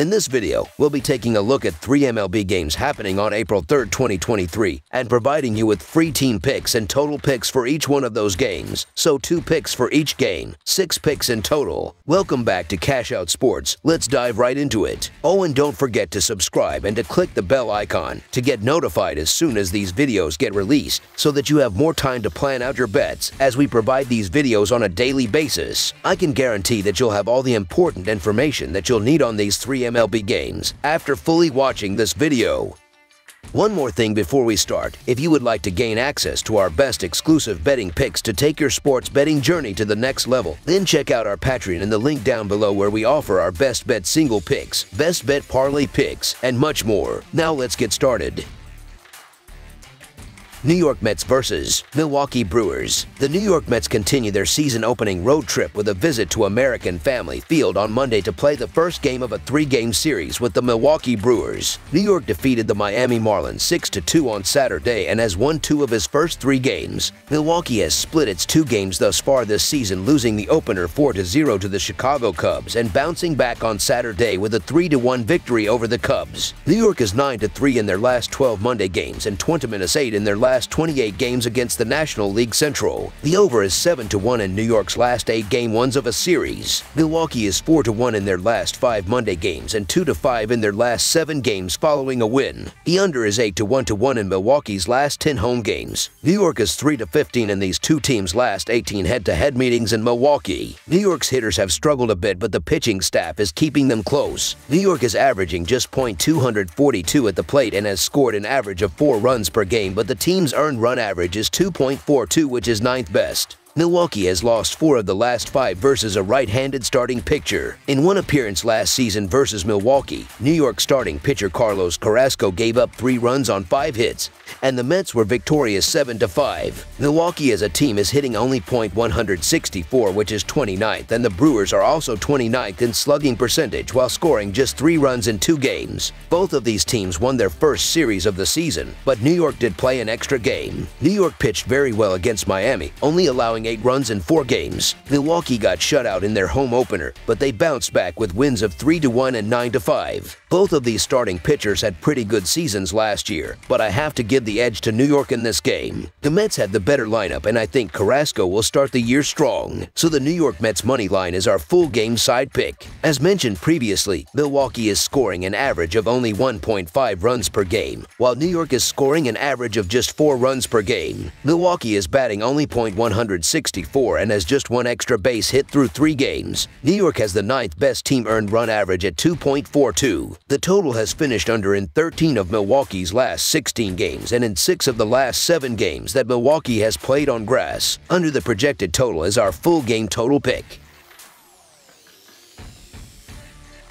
In this video, we'll be taking a look at 3 MLB games happening on April 3rd, 2023, and providing you with free team picks and total picks for each one of those games. So 2 picks for each game, 6 picks in total. Welcome back to Cash Out Sports. Let's dive right into it. Oh, and don't forget to subscribe and to click the bell icon to get notified as soon as these videos get released, so that you have more time to plan out your bets as we provide these videos on a daily basis. I can guarantee that you'll have all the important information that you'll need on these 3 MLB games after fully watching this video. One more thing before we start. If you would like to gain access to our best exclusive betting picks to take your sports betting journey to the next level, then check out our Patreon in the link down below, where we offer our best bet single picks, best bet parlay picks, and much more. Now let's get started. New York Mets vs. Milwaukee Brewers. The New York Mets continue their season-opening road trip with a visit to American Family Field on Monday to play the first game of a 3-game series with the Milwaukee Brewers. New York defeated the Miami Marlins 6-2 on Saturday and has won 2 of his first 3 games. Milwaukee has split its 2 games thus far this season, losing the opener 4-0 to the Chicago Cubs and bouncing back on Saturday with a 3-1 victory over the Cubs. New York is 9-3 in their last 12 Monday games and 20-8 in their last 28 games against the National League Central. The over is 7-1 in New York's last 8 game ones of a series. Milwaukee is 4-1 in their last 5 Monday games and 2-5 in their last 7 games following a win. The under is 8-1 in Milwaukee's last 10 home games. New York is 3-15 in these 2 teams' last 18 head-to-head meetings in Milwaukee. New York's hitters have struggled a bit, but the pitching staff is keeping them close. New York is averaging just .242 at the plate and has scored an average of 4 runs per game, but the team's earned run average is 2.42, which is 9th best. Milwaukee has lost 4 of the last 5 versus a right-handed starting pitcher. In one appearance last season versus Milwaukee, New York starting pitcher Carlos Carrasco gave up 3 runs on 5 hits, and the Mets were victorious 7-5. Milwaukee as a team is hitting only .164, which is 29th, and the Brewers are also 29th in slugging percentage while scoring just 3 runs in 2 games. Both of these teams won their first series of the season, but New York did play an extra game. New York pitched very well against Miami, only allowing 8 runs in 4 games. Milwaukee got shut out in their home opener, but they bounced back with wins of 3-1 and 9-5. Both of these starting pitchers had pretty good seasons last year, but I have to give the edge to New York in this game. The Mets had the better lineup, and I think Carrasco will start the year strong. So the New York Mets money line is our full game side pick. As mentioned previously, Milwaukee is scoring an average of only 1.5 runs per game, while New York is scoring an average of just 4 runs per game. Milwaukee is batting only .164 and has just 1 extra base hit through 3 games. New York has the 9th best team earned run average at 2.42. The total has finished under in 13 of Milwaukee's last 16 games and in 6 of the last 7 games that Milwaukee has played on grass. Under the projected total is our full game total pick.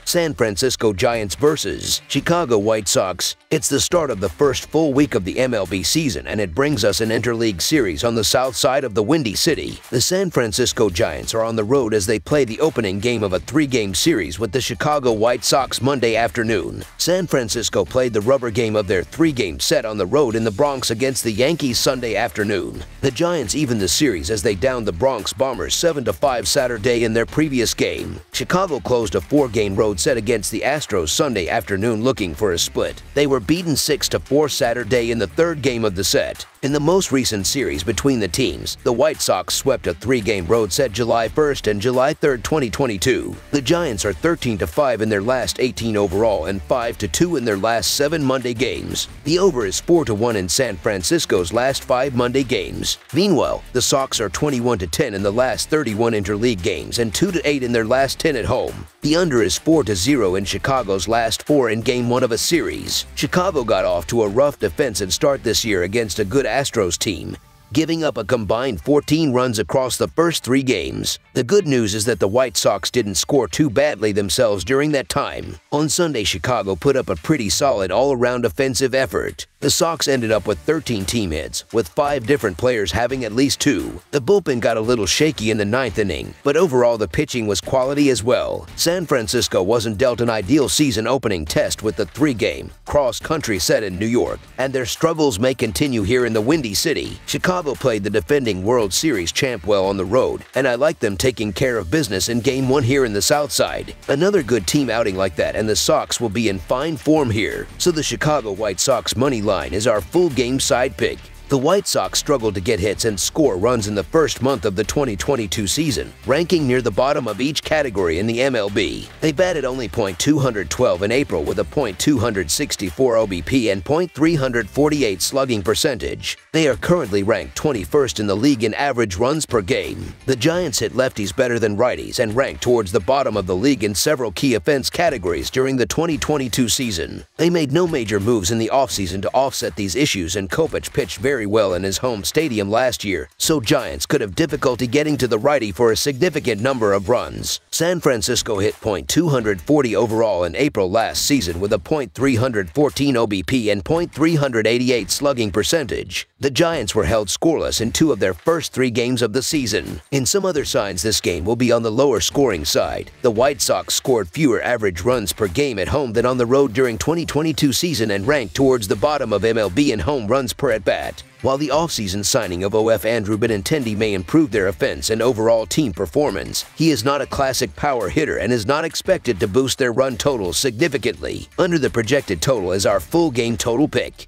San Francisco Giants vs. Chicago White Sox. It's the start of the first full week of the MLB season, and it brings us an interleague series on the south side of the Windy City. The San Francisco Giants are on the road as they play the opening game of a 3-game series with the Chicago White Sox Monday afternoon. San Francisco played the rubber game of their 3-game set on the road in the Bronx against the Yankees Sunday afternoon. The Giants evened the series as they downed the Bronx Bombers 7-5 Saturday in their previous game. Chicago closed a 4-game road set against the Astros Sunday afternoon looking for a split. They were beaten 6-4 Saturday in the 3rd game of the set. In the most recent series between the teams, the White Sox swept a 3-game road set July 1st and July 3rd, 2022. The Giants are 13-5 in their last 18 overall and 5-2 in their last 7 Monday games. The over is 4-1 in San Francisco's last 5 Monday games. Meanwhile, the Sox are 21-10 in the last 31 interleague games and 2-8 in their last 10 at home. The under is 4-0 in Chicago's last 4 in Game 1 of a series. Chicago got off to a rough defensive start this year against a good Astros team, giving up a combined 14 runs across the first 3 games. The good news is that the White Sox didn't score too badly themselves during that time. On Sunday, Chicago put up a pretty solid all-around offensive effort. The Sox ended up with 13 team hits, with 5 different players having at least 2. The bullpen got a little shaky in the 9th inning, but overall the pitching was quality as well. San Francisco wasn't dealt an ideal season opening test with the 3-game cross-country set in New York, and their struggles may continue here in the Windy City. Chicago played the defending World Series champ well on the road, and I like them taking care of business in Game 1 here in the South Side. Another good team outing like that, and the Sox will be in fine form here, so the Chicago White Sox money line is our full game side pick. The White Sox struggled to get hits and score runs in the first month of the 2022 season, ranking near the bottom of each category in the MLB. They batted only .212 in April with a .264 OBP and .348 slugging percentage. They are currently ranked 21st in the league in average runs per game. The Giants hit lefties better than righties and ranked towards the bottom of the league in several key offense categories during the 2022 season. They made no major moves in the offseason to offset these issues, and Kopech pitched very well in his home stadium last year, so Giants could have difficulty getting to the righty for a significant number of runs. San Francisco hit .240 overall in April last season with a .314 OBP and .388 slugging percentage. The Giants were held scoreless in 2 of their first 3 games of the season. In some other signs, this game will be on the lower scoring side. The White Sox scored fewer average runs per game at home than on the road during 2022 season and ranked towards the bottom of MLB in home runs per at-bat. While the offseason signing of OF Andrew Benintendi may improve their offense and overall team performance, he is not a classic power hitter and is not expected to boost their run totals significantly. Under the projected total is our full game total pick.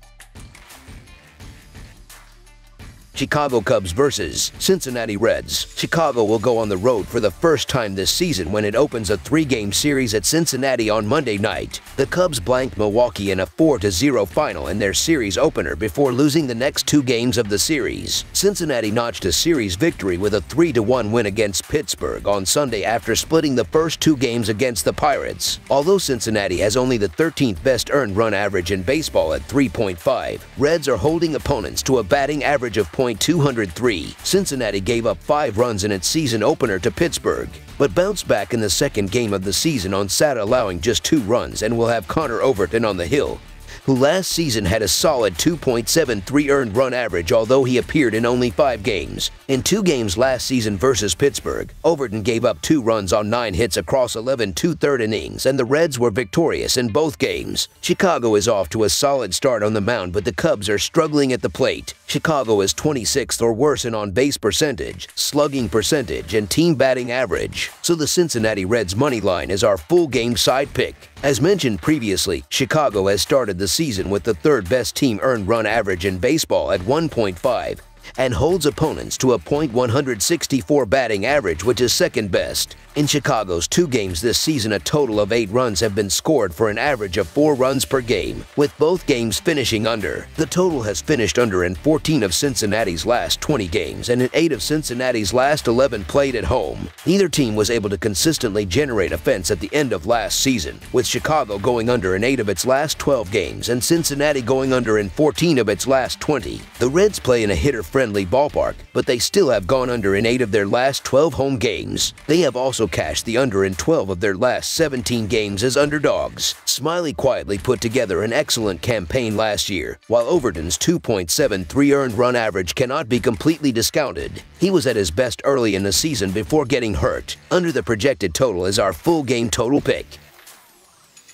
Chicago Cubs vs. Cincinnati Reds. Chicago will go on the road for the first time this season when it opens a 3-game series at Cincinnati on Monday night. The Cubs blanked Milwaukee in a 4-0 final in their series opener before losing the next 2 games of the series. Cincinnati notched a series victory with a 3-1 win against Pittsburgh on Sunday after splitting the first 2 games against the Pirates. Although Cincinnati has only the 13th best earned run average in baseball at 3.5, Reds are holding opponents to a batting average of .203. Cincinnati gave up 5 runs in its season opener to Pittsburgh, but bounced back in the second game of the season on Saturday, allowing just 2 runs, and will have Connor Overton on the hill, who last season had a solid 2.73 earned run average although he appeared in only 5 games. In 2 games last season versus Pittsburgh, Overton gave up 2 runs on 9 hits across 11 2/3 innings, and the Reds were victorious in both games. Chicago is off to a solid start on the mound, but the Cubs are struggling at the plate. Chicago is 26th or worse in on-base percentage, slugging percentage, and team batting average, so the Cincinnati Reds money line is our full game side pick. As mentioned previously, Chicago has started the season with the 3rd best team earned run average in baseball at 1.5 and holds opponents to a .164 batting average, which is 2nd best. In Chicago's 2 games this season, a total of 8 runs have been scored for an average of 4 runs per game, with both games finishing under. The total has finished under in 14 of Cincinnati's last 20 games and in 8 of Cincinnati's last 11 played at home. Neither team was able to consistently generate offense at the end of last season, with Chicago going under in 8 of its last 12 games and Cincinnati going under in 14 of its last 20. The Reds play in a hitter-friendly ballpark, but they still have gone under in 8 of their last 12 home games. They have also cashed the under in 12 of their last 17 games as underdogs. Smiley quietly put together an excellent campaign last year, while Overton's 2.73 earned run average cannot be completely discounted. He was at his best early in the season before getting hurt. Under the projected total is our full game total pick.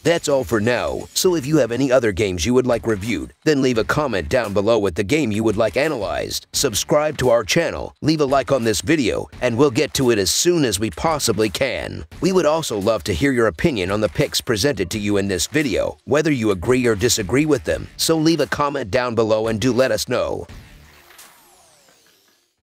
That's all for now, so if you have any other games you would like reviewed, then leave a comment down below with the game you would like analyzed. Subscribe to our channel, leave a like on this video, and we'll get to it as soon as we possibly can. We would also love to hear your opinion on the picks presented to you in this video, whether you agree or disagree with them, so leave a comment down below and do let us know.